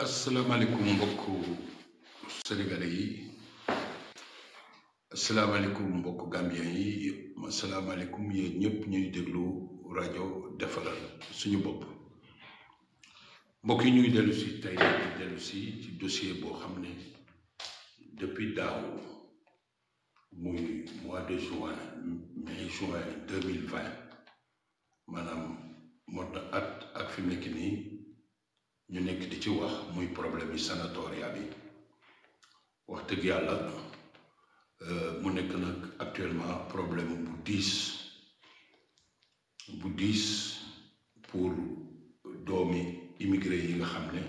asalaamaaleykum mbokku sénégalais yi asalaamaaleykum mbokku gambien yi asalaamaaleykum yéen ñëpp ñuy déglu rajo Defaral suñu bopp mbokk yi ñuy dellu si tey ci dossier boo xam ne depuis daaw muy mois de juin mai-juin 2020 maanaam mot na at ak fi mu nekk nii ñu nekk di ci wax muy problème yi sanatoria bi wax dëgg yàlla mu nekk nag actuellement problème bu diis pour doomi immigré yi nga xam ne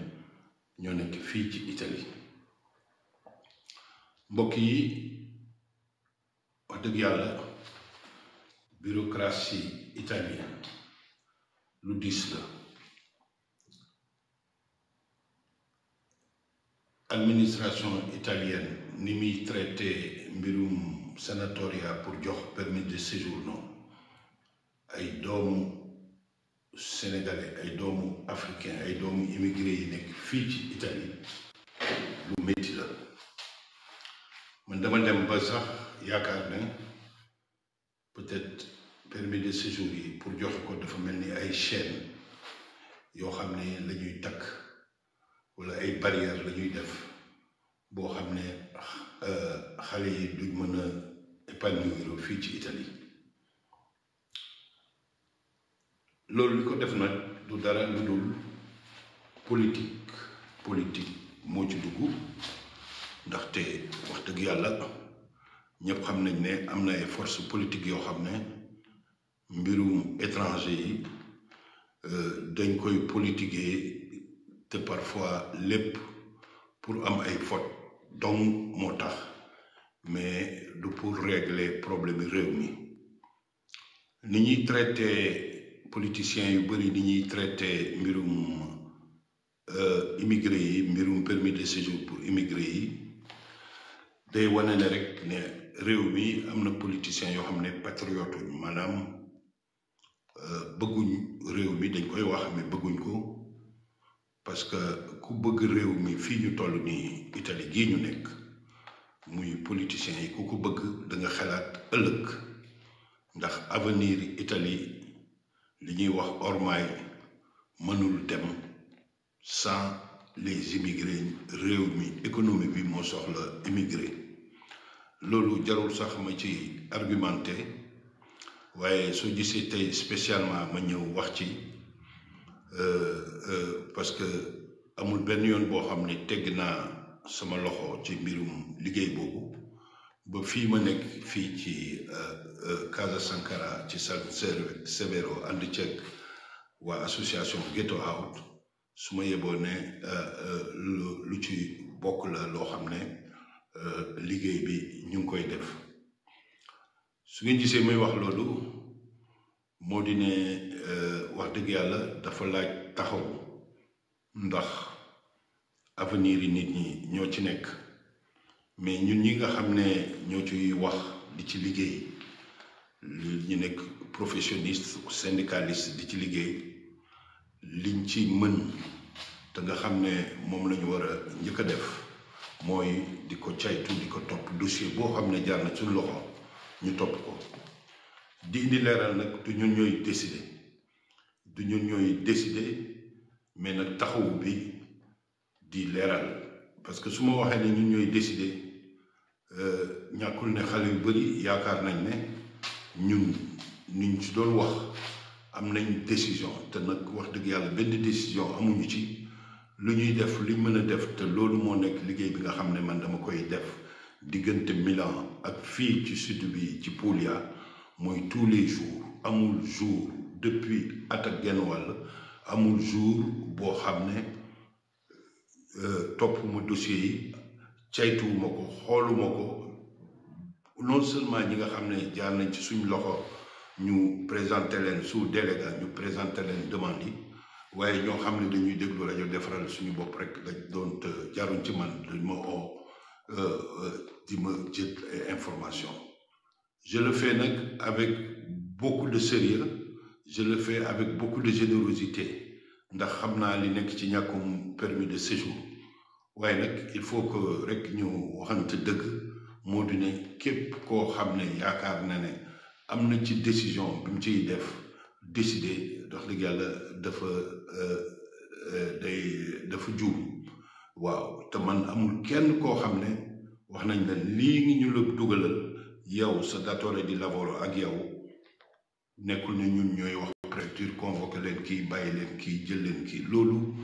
ñoo nekk fii ci Italie mbokk yi wax dëgg yàlla bureaucratie italienne lu diis la. Administration italienne ni muy traité mbirum sanatoria pour jox permis de séjour non ay doomu sénégalais ay doomu africain ay doomu immigré yi nekk fii ci Italie lu métti la man dama dem ba sax yaakaar ne peut-être permis de séjour yi pour joxe ko dafa mel ni ay chaîne yoo xam ne la ñuy takk wala ay barrières la ñuy def boo xam ne xale yi duñ mën a épanouir fii ci Italie loolu li ko def nag du dara lu dul politique moo ci dugg ndaxte wax dëgg yàlla ñëpp xam nañ ne am na ay forces politiques yoo xam ne mbirum étranger yi dañ koy politiquer te parfois lépp pour am ay fautes donc moo tax mais du pour régler problème réew mi ni ñuy traité politiciens yu bëri ni ñuy traité mbirum immigré yi mbirum permis de séjour pour immigré yi day wane ne rek ne réew mi am na politiciens yoo xam ne patriote maanaam bëgguñ réew mi dañ koy wax mais bëgguñ ko. parce que ku bëgg réew mi fii ñu toll nii Italie gii ñu nekk muy politiciens yi ku ko bëgg da nga xalaat ëllëg ndax avenir Italie li ñuy wax ormay mënul dem sans les immigrés réew mi économie bi moo soxla immigré loolu jarul sax ma ci argumenté waaye soo gisee tey spécialement ma ñëw wax ci parce que amul benn yoon boo xam ne tegg naa sama loxo ci mbirum liggéey boobu ba fii ma nekk fii ci Casa Sankara ci San Severo ànd ceeg waa association Ghetto Out su ma yeboo ne lu ci bokk la loo xam ne liggéey bi ñu ngi koy def su ngeen gisee muy wax loolu moo di ne wax dëgg yàlla dafa laaj taxaw ndax avenir yi nit ñi ñoo ci nekk mais ñun ñi nga xam ne ñoo ciy wax di ci liggéey ñu nekk professionniste syndicaliste di ci liggéey liñ ci mën te nga xam ne moom la ñu war a njëkk a def mooy di ko caytu di ko topp dossier boo xam ne jaar na suñu loxo ñu topp ko di indi leeral nag du ñun ñooy décider mais nag taxawu bi di leeral parce que su ma waxee ne ñun ñooy décider ñàkkul ne xale yu bari yaakaar nañ ne ñun niñ ci doon wax am nañ décision te nag wax dëgg yàlla benn décision amuñu ci lu ñuy def liñ mën a def te loolu moo nekk liggéey bi nga xam ne man dama koy def diggante Milan ak fii ci sud bi ci Puglia mooy tous les jours amul jour depuis at ak genn wàll amul jour boo xam ne toppuma dossier yi caytuwuma ko xooluma ko non seulement ñi nga xam ne jaar nañ ci suñ loxo ñu présenté leen sous délégat ñu présenté leen demande yi waaye ñoo xam ne dañuy déglu rajo Defaral suñu bopp rek dañ doon jaaruñ ci man dañ ma oo di ma jët information je le fais nag avec beaucoup de sérieux je le fais avec beaucoup de générosité ndax xam naa li nekk ci ñàkkum permis de séjour waaye nag il faut que rek ñu waxante dëgg moo di ne képp koo xam ne yaakaar na ne am na ci décision bi mu ciy def décider wax dëgg yàlla dafa juum waaw te man amul kenn koo xam ne wax nañ la lii ngi ñu la dugalal yow sa datore di lavoro ak yow nekkul ne ñun ñooy wax préfecture convoqué leen kii bàyyi leen kii jël leen kii loolu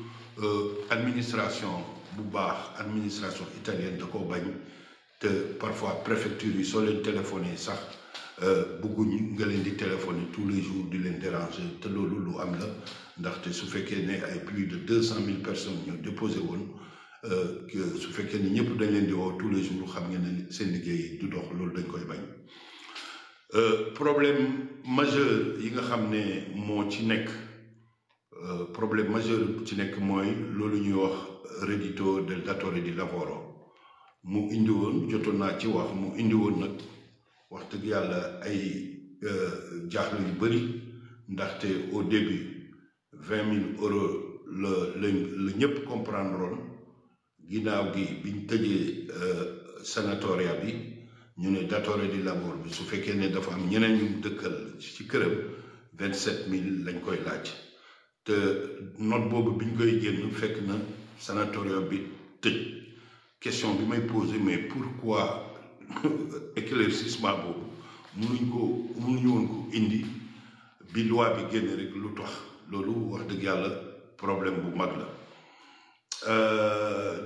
administration bu baax administration italienne da koo bañ te parfois préfecture yi soo leen téléphoné sax bëgguñ nga leen di téléphoner tous les jours di leen déranger te loolu lu am la ndaxte su fekkee ne ay plus de 200 000 personnes ñoo déposé woon su fekkee ne ñëpp dañ leen di woo tous les jours xam ngeen ne seen liggéey du dox loolu dañ koy bañ. problème majeur yi nga xam ne moo ci nekk problème majeur bu ci nekk mooy loolu ñuy wax reddito del datore di lavoro mu indi woon jotoon naa ci wax mu indi woon nag wax dëgg yàlla ay jaaxle yu bëri ndaxte au début 20 000 euros la ñëpp comprendre woon ginnaaw gi biñ tëjee sanatoria bi ñu ne datore di lavoro bi su fekkee ne dafa am ñeneen ñu dëkkal ci këram 27 000 lañ koy laaj te note boobu biñ koy génn fekk na sanatoria bi tëj question bi may posé mais pourquoi éclaircissement boobu mënuñu woon ko indi bi loi bi génn rek lu tax loolu wax dëgg yàlla problème bu mag la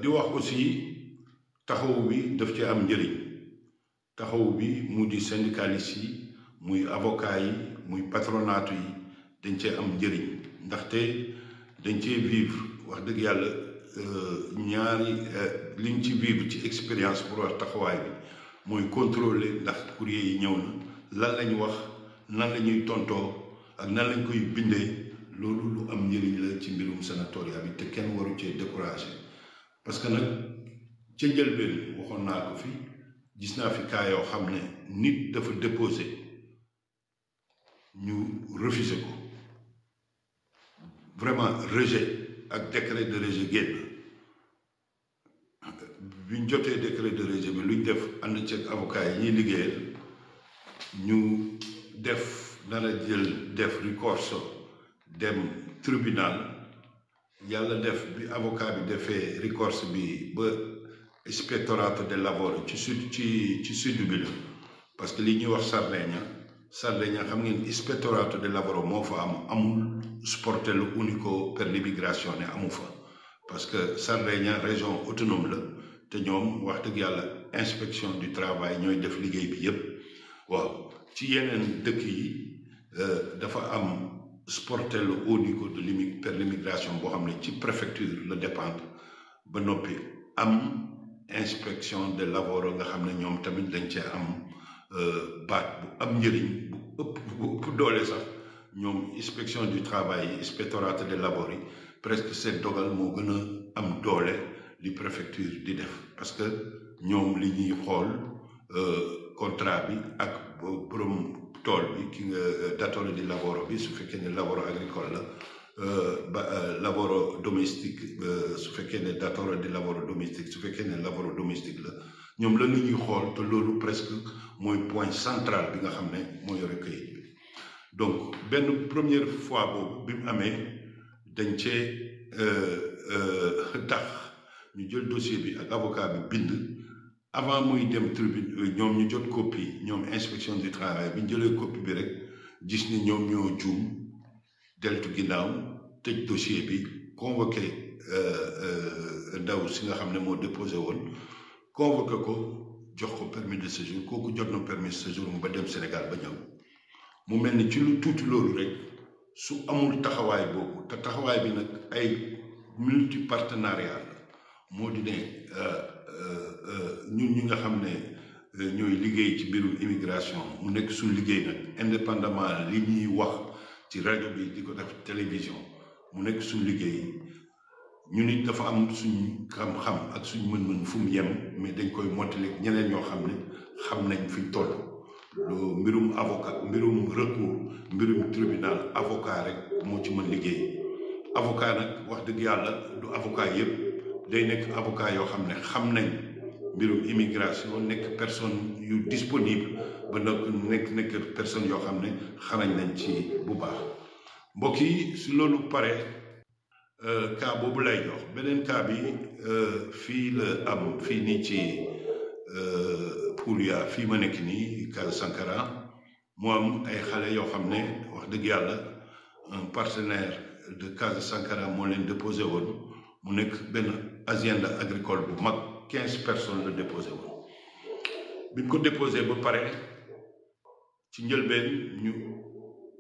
di wax aussi taxaw bi daf ci am njëriñ taxaw bi mu di syndicaliste yi muy avocat yi muy patronat yi dañ cee am njëriñ ndaxte dañ cee vivre wax dëgg yàlla ñaari liñ ci vivre ci expérience pour wax taxawaay bi mooy contrôler ndax courrier yi ñëw na lan lañ wax nan la ñuy tontoo ak nan lañ koy bindee loolu lu am njëriñ la ci mbirum sanatoria bi te kenn waru cee découragé parce que nag ca njëlbeen waxoon naa ko fi gis naa fi cas yoo xam ne nit dafa déposé ñu refusé ko vraiment rejet ak décret de rejet génn bi ñu jotee décret de rejet bi luñ def ànd ceeg avocat yi ñuy liggéeyal ñu nara jël def recours dem tribunal yàlla def bi avocat bi defee recours bi ba ispettorato del lavoro ci sud bi la parce que li ñuy wax Sardegna xam ngeen ispettorato del lavoro moo fa amul sportello unico per l'immigrazione amu fa parce que Sardegna région autonome la te ñoom wax dëgg yàlla inspection du travail ñooy def liggéey bi yépp waaw ci yeneen dëkk yi dafa am sportello unico per l'immigration boo xam ne ci préfecture la dépendre ba noppi am inspection del lavoro nga xam ne ñoom tamit dañ cee am baat bu am njëriñ bu ëpp doole sax ñoom inspection du travail ispettorato del lavoro yi presque seen dogal moo gën a am doole li préfecture di def parce que ñoom li ñuy xool contrat bi ak borom tool bi ki nga datore di lavoro bi su fekkee ne lavoro agricole la lavoro domestique su fekkee ne datore di lavoro domestique su fekkee ne lavoro domestique la ñoom la ñuy xool te loolu presque mooy point central bi nga xam ne moo yore kayit bi donc benn première fois boobu bi mu amee dañ cee tax ñu jël dossier bi ak avocat bi bind avant muy dem tribune ñoom ñu jot copie ñoom inspection du travail bi ñu jëlee copie bi rek gis ni ñoom ñoo juum deltu ginnaaw tëj dossier bi convoqué ndaw si nga xam ne moo déposé woon convoqué ko jox ko permis de séjour kooku jot na permis de séjour mu ba dem Sénégal ba ñëw mu mel ni ci lu tuuti loolu rek su amul taxawaay boobu te taxawaay bi nag ay multi partenariat la moo di ne ñun ñi nga xam ne ñooy liggéey ci mbirum immigration mu nekk suñ liggéey nag indépendamment li ñuy wax ci rajo bi di ko def télévision mu nekk suñ liggéey ñu nit dafa am suñ xam-xam ak suñ mën-mën fu mu yem mais dañ koy mottali ñeneen ñoo xam ne xam nañ fi toll mbirum avocat mbirum recours mbirum tribunal avocat rek moo ci mën liggéey avocat nag wax dëgg yàlla du avocat yëpp day nekk avocat yoo xam ne xam nañ mbirum immigration nekk personne yu disponible ba nekk personne yoo xam ne xarañ nañ ci bu baax mbokk yi si loolu pare cas boobu lay jox beneen cas bi fii la am fii nii ci Poulia fii ma nekk nii Casa Sankara mu am ay xale yoo xam ne wax dëgg yàlla un partenaire de Casa Sankara moo leen déposé woon mu nekk benn hacienda agricole bu mag 15 personnes la déposé woon bi ñu ko déposé ba pare ci njëlbeen ñu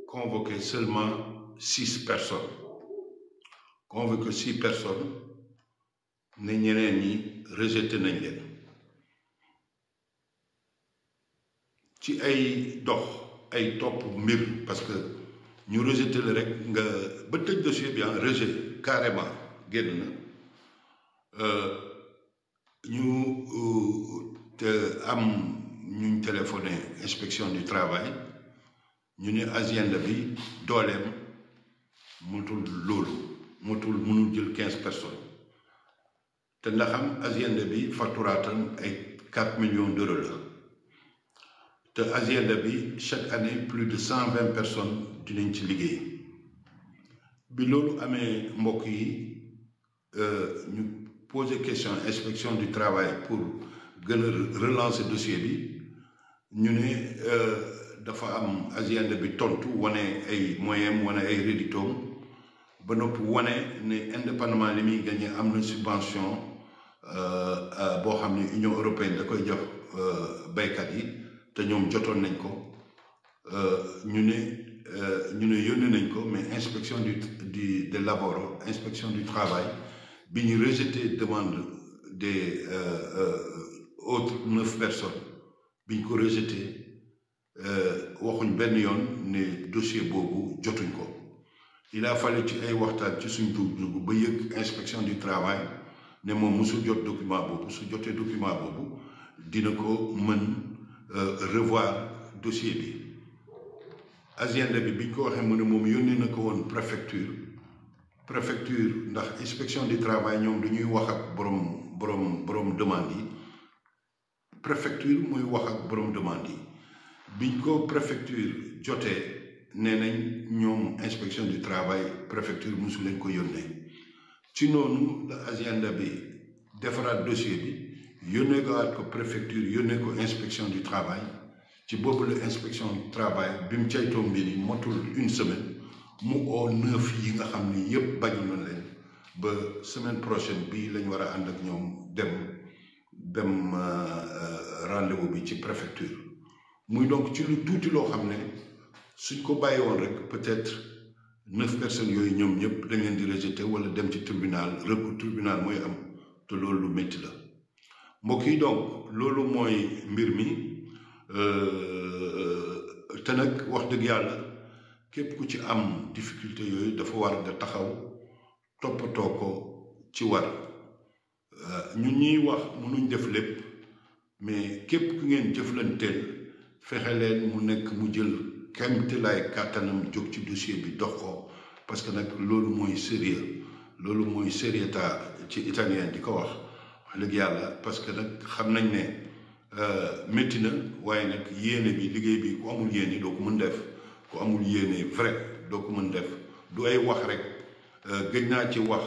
convoqué seulement 6 personnes convoqué 6 personnes ne ñeneen ñi rejeté nañ leen ci ay dox ay topp mbir parce que ñu rejeté la rek nga ba tëj dossier bi rejet carrément génn na ñu te am ñuñ téléphoné inspection du travail ñu ne hacienda bi dooleem mutul loolu mënul jël 15 personnes te ndax am hacienda bi facturaatam ay 4 millions d'euros la te hacienda bi chaque année plus de 120 personnes dinañ ci liggéey bi loolu amee mbokk yi ñu poser question inspection du travail pour gën a relancer dossier bi ñu ne dafa am hacienda bi tontu wane ay moyens wane ay réditoom ba noppi wane ne indépendamment li muy gagné am na subvention boo xam ne Union européenne da koy jox baykat yi te ñoom jotoon nañ ko ñu ne yónnee nañ ko mais inspection de laboro inspection du travail bi ñu rejeté demande des autres 9 personnes bi ñu ko rejeté waxuñ benn yoon ne dossier boobu jotuñ ko il a fallu ci ay waxtaan ci suñ dugg ba yëg inspection du travail ne moom mosul jot document boobu su jotee document boobu dina ko mën revoir dossier bi hacienda bi biñ ko waxee mu ne moom yónnee na ko woon préfecture ndax inspection du travail ñoom dañuy wax ak borom demande yi préfecture mooy wax ak borom demande yi biñ ko préfecture jotee nee nañ ñoom inspection du travail préfecture mosu leen ko yónnee ci noonu la hacienda bi defaraat dossier bi yónnee ko waat ko préfecture yónnee ko inspection du travail ci boobu la inspection du travail bi mu caytoo mbir yi motul une semaine mu oo 9 yi nga xam ni yëpp bañu na leen ba semaine prochaine bii lañ war a ànd ak ñoom dem rendez-vous bi ci préfecture muy donc ci lu tuuti loo xam ne suñ ko bàyyi woon rek peut-être 9 personnes yooyu ñoom ñëpp dañ leen di rejeté wala dem ci tribunal recours tribunal mooy am te loolu lu métti la mbokk yi donc loolu mooy mbir mi te nag wax dëgg yàlla képp ku ci am difficulté yooyu dafa war nga taxaw toppatoo ko ci war ñun ñuy wax mënuñ def lépp mais képp ku ngeen jëflanteel fexe leen mu nekk mu jël kéemtalaay kàttanam jóg ci dossier bi dox ko parce que nag loolu mooy sérieux loolu mooy serietà ci italien di ko wax dëgg yàlla parce que nag xam nañ ne métti na waaye nag yéene bi liggéey bi ku amul yéene doo ko mën def ku amul yéene vrai doo ko mën def du ay wax rek gëj naa ci wax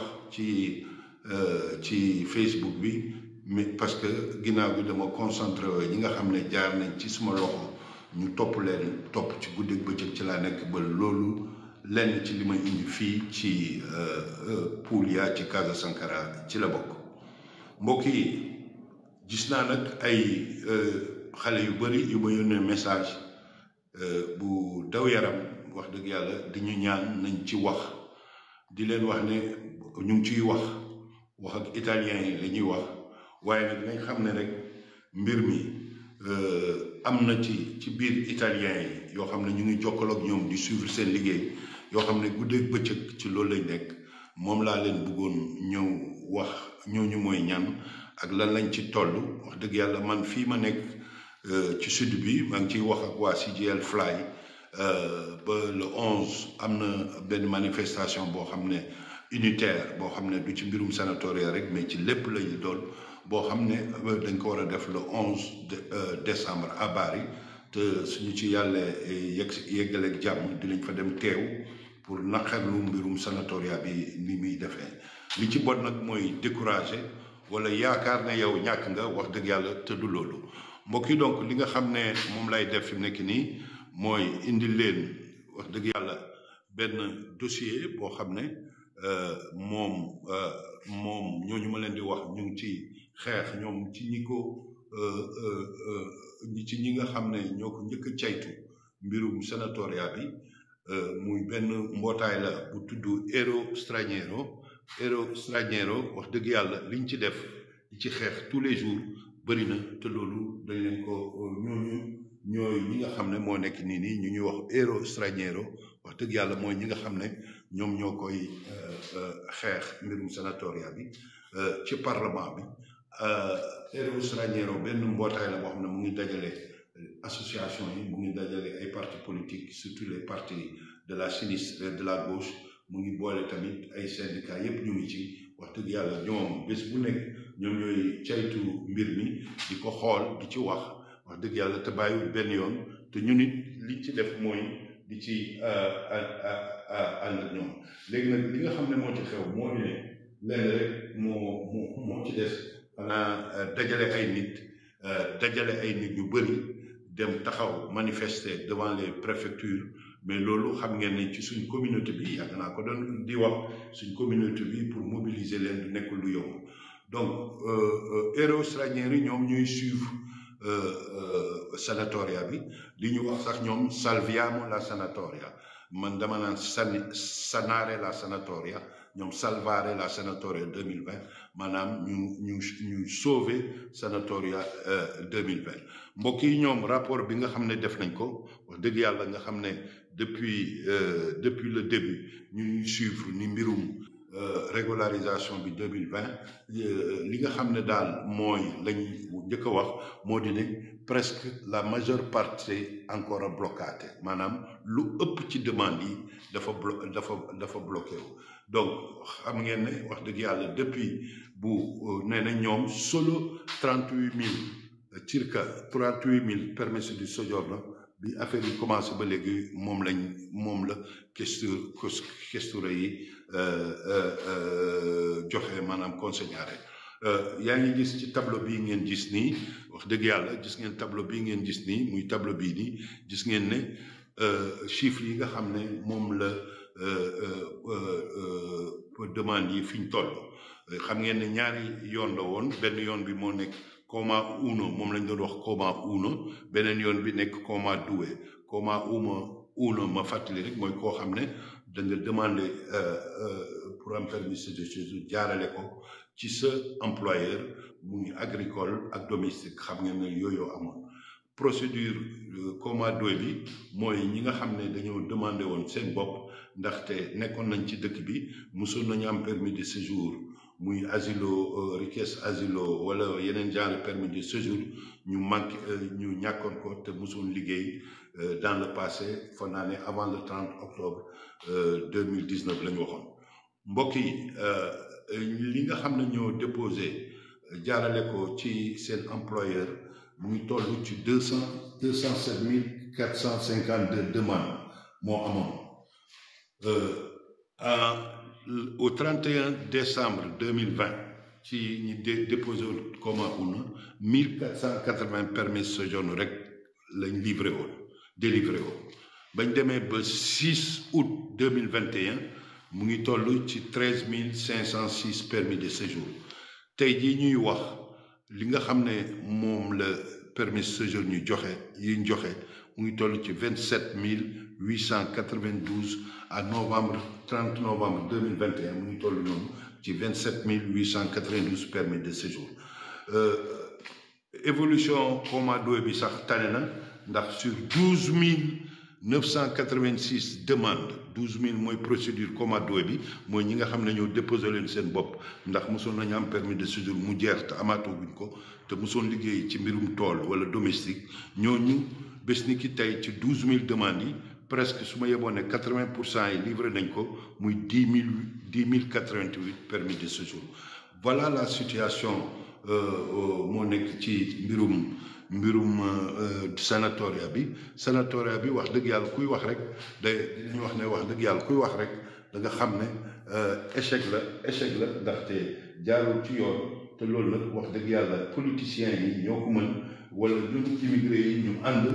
ci Facebook bi mais parce que ginnaaw bi dama concentré ñi nga xam ne jaar nañ ci suma loxo ñu topp leen topp ci guddeeg bëccëg ci laa nekk ba loolu lenn ci li ma indi fii ci Poulia ci Casa Sankara ci la bokk mbokk yi gis naa nag ay xale yu bari yu ma yónnee message bu daw yaram wax dëgg yàlla dañu ñaan nañ ci wax di leen wax ne ñu ngi ciy wax ak italien yi la ñuy wax waaye nag nañ xam ne rek mbir mi am na ci biir italien yi yoo xam ne ñu ngi jokkaloog ñoom di suivre seen liggéey yoo xam ne guddeeg bëccëg ci loolu lañ nekk moom laa leen bëggoon ñëw wax ñooñu mooy ñan ak lan lañ ci toll wax dëgg yàlla man fii ma nekk ci sud bi maa ngi ciy wax ak waa CGL Fly ba le 11 am na benn manifestation boo xam ne unitaire boo xam ne du ci mbirum sanatoria rek mais ci lépp lañu doon boo xam ne dañ ko war a def le 11 décembre à Bari te suñu ci yàlla yeggaleeg jàmm dinañ fa dem teew pour naqarlu mbirum sanatoria bi ni muy defee li ci bon nag mooy découragé wala yaakaar ne yow ñàkk nga wax dëgg yàlla te du loolu mbokk yi donc li nga xam ne moom lay def fi mu nekk nii mooy indi leen wax dëgg yàlla benn dossier boo xam ne moom ñooñu ma leen di wax ñu ngi ci xeex ñoom ci ñi nga xam ne ñoo ko njëkk a caytu mbirum sanatoria bi muy benn mbootaay la bu tudd Ero Straniero wax dëgg yàlla liñ ci def ci xeex tous les jours bëri na te loolu dañ leen ko ñooy ñi nga xam ne moo nekk nii ñu ñuy wax Ero Straniero wax dëgg yàlla mooy ñi nga xam ne ñoom ñoo koy xeex mbirum sanatoria bi ci parlement bi Ero Straniero benn mbootaay la boo xam ne mu ngi dajale association yi mu ngi dajale ay partis politiques surtout les partis de la sinistre et de la gauche mu ngi boole tamit ay syndicats yépp ñu ngi ci wax dëgg yàlla ñoom bés bu nekk ñoom ñooy caytu mbir mi di ko xool di ci wax dëgg yàlla te bàyyiwul benn yoon te ñu nit li ci def mooy di ci ànd ak ñoom léegi nag li nga xam ne moo ci xew moo ne lenn rek moo ci des xanaa dajale ay nit ñu bëri dem taxaw manifester devant les préfectures mais loolu xam ngeen ne ci suñ communauté bi yàgg naa ko doon di wax suñ communauté bi pour mobiliser leen du nekkul lu yomb donc Ero Stranieri ñoom ñuy suivre sanatoria bi li ñu wax sax ñoom salviamo la sanatoria man dama naan sanare la sanatoria ñoom salvare la sanatoria 2020 maanaam ñu sauver sanatoria 2020 mbokk yi ñoom rapport bi nga xam ne def nañ ko wax dëgg yàlla nga xam ne depuis le début ñu suivre ni mbirum régularisation bi 2020 li nga xam ne daal mooy lañ njëkk a wax moo di ne presque la majeure partie encore bloquée maanaam lu ëpp ci demande yi dafa bloqué wu donc xam ngeen ne wax dëgg yàlla depuis bu nee na ñoom solo 38 000 permis de soggiorno bi affaire yi commencé ba léegi moom la questure yi joxe maanaam conseillare yaa ngi gis ci tableau bii ngeen gis nii wax dëgg yàlla gis ngeen tableau bii ngeen gis nii muy tableau bii nii gis ngeen ne chiffres yi nga xam ne moom la demande yi fi ñu toll xam ngeen ne ñaari yoon la woon benn yoon bi moo nekk coma uno moom lañ doon wax coma uno beneen yoon bi nekk coma due coma uno ma fàttali rek mooy koo xam ne da nga demandé pour un permis de séjour jaarale ko ci sa employeur muy agricole ak domestique xam ngeen ne yooyu amoon procédure coma due bi mooy ñi nga xam ne dañoo demandé woon seen bopp ndaxte nekkoon nañ ci dëkk bi mosoon nañu am permis de séjour muy asilo richiesta asilo wala yeneen genre permis de séjour ñu ñàkkoon ko te mosoon liggéey dans le passé foog naa ne avant le 30 octobre 2019 la ñu waxoon mbokk yi li nga xam ne ñoo déposé jaarale ko ci seen employeur mu ngi toll ci 207 452 demandes moo amoon au 31 décembre 2020 ci ñi déposé coma uno 1480 permis soggiorno rek lañ délivré woon bañ demee ba 6 août 2021 mu ngi toll ci 13 506 permis de séjour tey jii ñuy wax li nga xam ne moom la permis de séjour ñu joxe mu ngi toll ci 27 892 à 30 novembre 2021 mu ngi toll noonu ci 27 892 permis de séjour évolution coma due bi sax tane na ndax sur 12 986 demandes 12 000 mooy procédure coma due bi mooy ñi nga xam ne ñoo déposé leen seen bopp ndax mosoon nañu am permis de séjour mu jeex te amaatooguñ ko te mosoon liggéey ci mbirum tool wala domestique ñooñu bés ni ki tey ci 12 000 demandes yi presque su ma yeboon ne 80% yi livré nañ ko muy 10 088 permis de séjour. Voilà la situation moo nekk ci mbirum sanatoria bi wax dëgg yàlla kuy wax rek dinañ wax ne wax dëgg yàlla kuy wax rek da nga xam ne échec la ndaxte jaarul ci yoon te loolu nag wax dëgg yàlla politiciens yi ñoo ko mën wala ñun immigré yi ñu ànd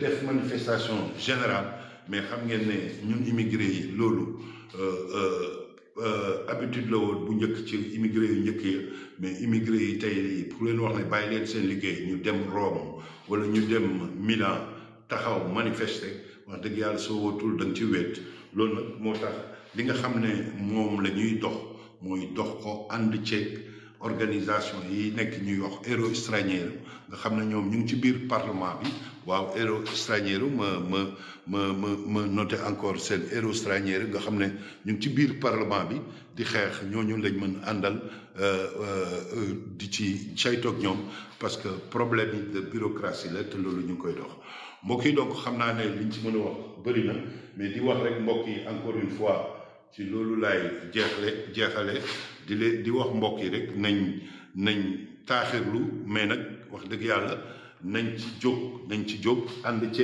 def manifestation générale mais xam ngeen ne ñun immigré yi loolu habitude la woon bu njëkk ci immigré yu njëkk yi mais immigré yi tey pour leen wax ne bàyyi leen seen liggéey ñu dem Rome wala ñu dem Milan taxaw manifester wax dëgg yàlla soo wootul da nga ci wéet loolu nag moo tax li nga xam ne moom la ñuy dox mooy dox ko ànd ceeg organisation yi nekk ñuy wax Euro Straniero nga xam ne ñoom ñu ngi ci biir parlement bi waaw Euro Straniero ma noté encore seen Euro Straniero nga xam ne ñu ngi ci biir parlement bi di xeex ñooñu lañ mën àndal di ci saytoog ñoom parce que problème yi de bureaucratie la te loolu ñu ngi koy dox mbokk yi donc xam naa ne liñ ci mën a wax bëri na mais di wax rek mbokk yi encore une fois ci loolu laay jeexale di wax mbokk yi rek nañ taaxirlu mais nag wax dëgg yàlla nañ ci jóg ànd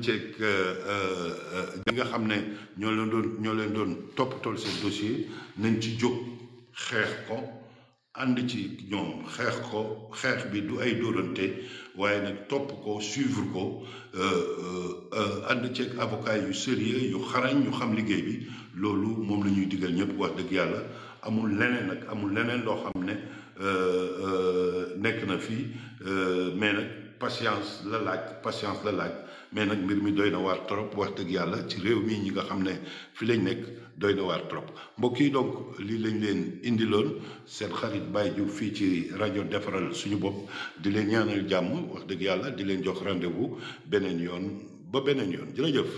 ceeg ñi nga xam ne ñoo leen doon toppatool seen dossier nañ ci jóg xeex ko ànd ci ñoom xeex bi du ay dóorante waaye nag topp ko suivre ko ànd ceeg avocat yu sérieux yu xarañ yu xam liggéey bi loolu moom la ñuy digal ñëpp wax dëgg yàlla amul leneen loo xam ne nekk na fii mais nag patience la laaj mais nag mbir mi doy na waar trop wax dëgg yàlla ci réew mi ñi nga xam ne fi lañ nekk doy na waar trop mbokk yi donc lii lañ leen indiloon seen xarit Baye Diouf fii ci rajo defaral suñu bopp di leen ñaanal jàmm wax dëgg yàlla di leen jox rendez-vous beneen yoon jërëjëf.